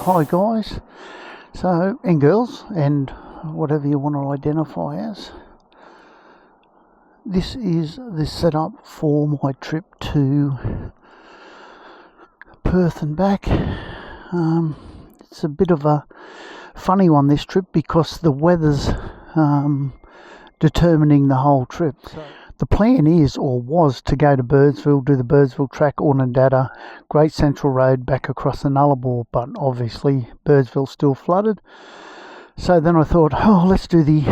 Hi guys, and girls, and whatever you want to identify as. This is the setup for my trip to Perth and back. It's a bit of a funny one, this trip, because the weather's determining the whole trip. The plan is, or was, to go to Birdsville, do the Birdsville track, Oodnadatta, Great Central Road, back across the Nullarbor, but obviously Birdsville's still flooded. So then I thought, let's do the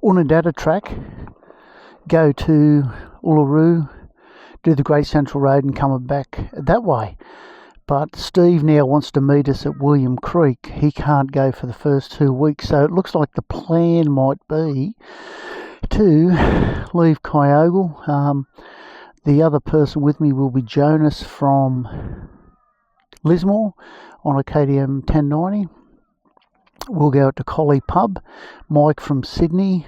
Oodnadatta track, go to Uluru, do the Great Central Road and come back that way. But Steve now wants to meet us at William Creek. He can't go for the first 2 weeks, so it looks like the plan might be to leave Kalgoorlie. The other person with me will be Jonas from Lismore on a KTM 1090. We'll go to Collie Pub. Mike from Sydney,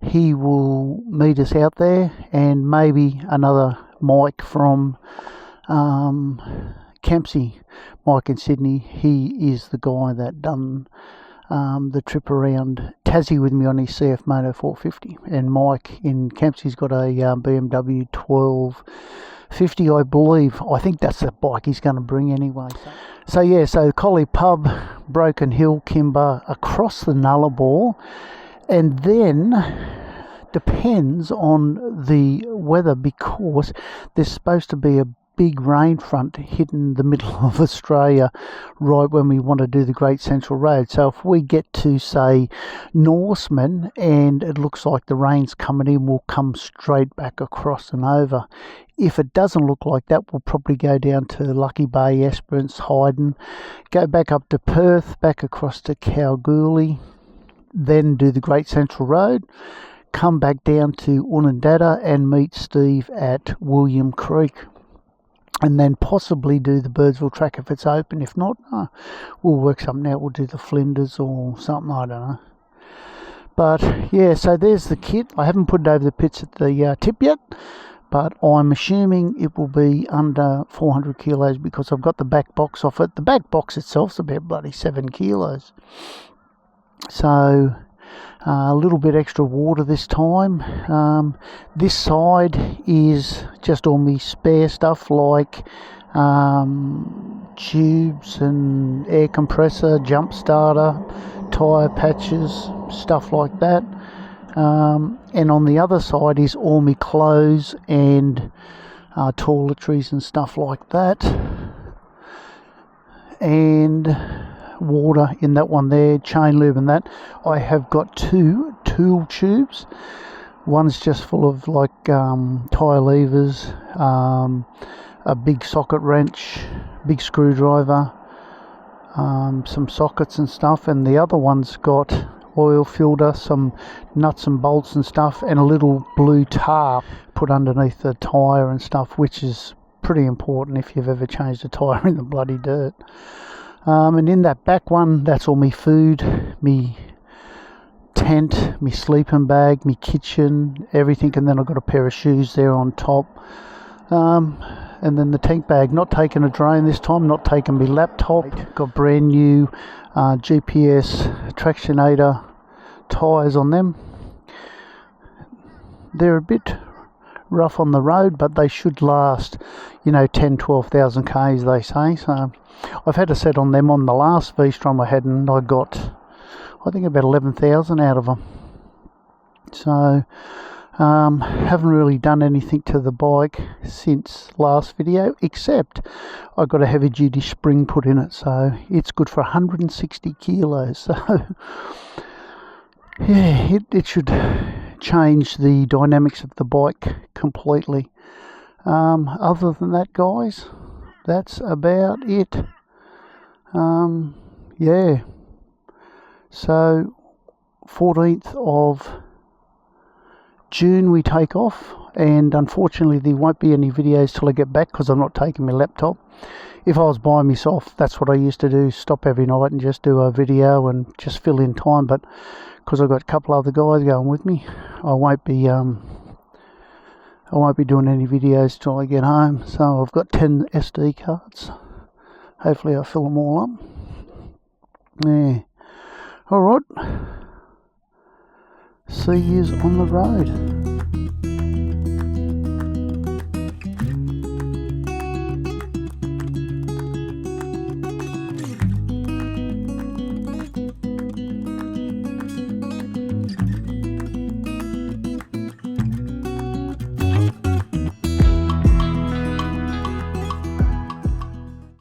he will meet us out there, and maybe another Mike from Kempsey. Mike in Sydney, he is the guy that done the trip around Tassie with me on his CF Moto 450, and Mike in Kempsey's got a BMW 1250, I believe. I think that's the bike he's going to bring anyway. So Collie Pub, Broken Hill, Kimber, across the Nullarbor, and then depends on the weather, because there's supposed to be a big rain front hitting the middle of Australia right when we want to do the Great Central Road. So if we get to, say, Norseman and it looks like the rain's coming in, we'll come straight back across and over. If it doesn't look like that, we'll probably go down to Lucky Bay, Esperance, Hyden, go back up to Perth, back across to Kalgoorlie, then do the Great Central Road, come back down to Oodnadatta and meet Steve at William Creek, and then possibly do the Birdsville track if it's open. If not, we'll work something out. We'll do the Flinders or something, I don't know. But yeah, so there's the kit. I haven't put it over the pits at the tip yet, but I'm assuming it will be under 400 kilos because I've got the back box off it. The back box itself's about bloody 7 kilos. So a little bit extra water this time. This side is just all me spare stuff, like tubes and air compressor, jump starter, tyre patches, stuff like that. And on the other side is all me clothes and toiletries and stuff like that. And water in that one there, chain lube and that. I have got 2 tool tubes. One's just full of like tyre levers, a big socket wrench, big screwdriver, some sockets and stuff, and the other one's got oil filter, some nuts and bolts and stuff, and a little blue tarp put underneath the tyre and stuff, which is pretty important if you've ever changed a tyre in the bloody dirt. And in that back one, that's all me food, me tent, me sleeping bag, me kitchen, everything, and then I've got a pair of shoes there on top. And then the tank bag, not taking a drone this time, not taking me laptop, got brand new GPS tractionator tyres on them. They're a bit rough on the road, but they should last 10,000-12,000 k's, they say. So I've had a set on them on the last Vstrom I had, and I got, I think, about 11,000 out of them. So haven't really done anything to the bike since last video, except I got a heavy duty spring put in it, so it's good for 160 kilos. So yeah, it should change the dynamics of the bike completely. Other than that, guys, that's about it. Yeah, so 14th of June we take off, and unfortunately there won't be any videos till I get back because I'm not taking my laptop. If I was by myself, that's what I used to do, stop every night and just do a video and just fill in time, but because I've got a couple other guys going with me, I won't be doing any videos till I get home. So I've got 10 SD cards, Hopefully I fill them all up. Yeah. Alright. See yous on the road.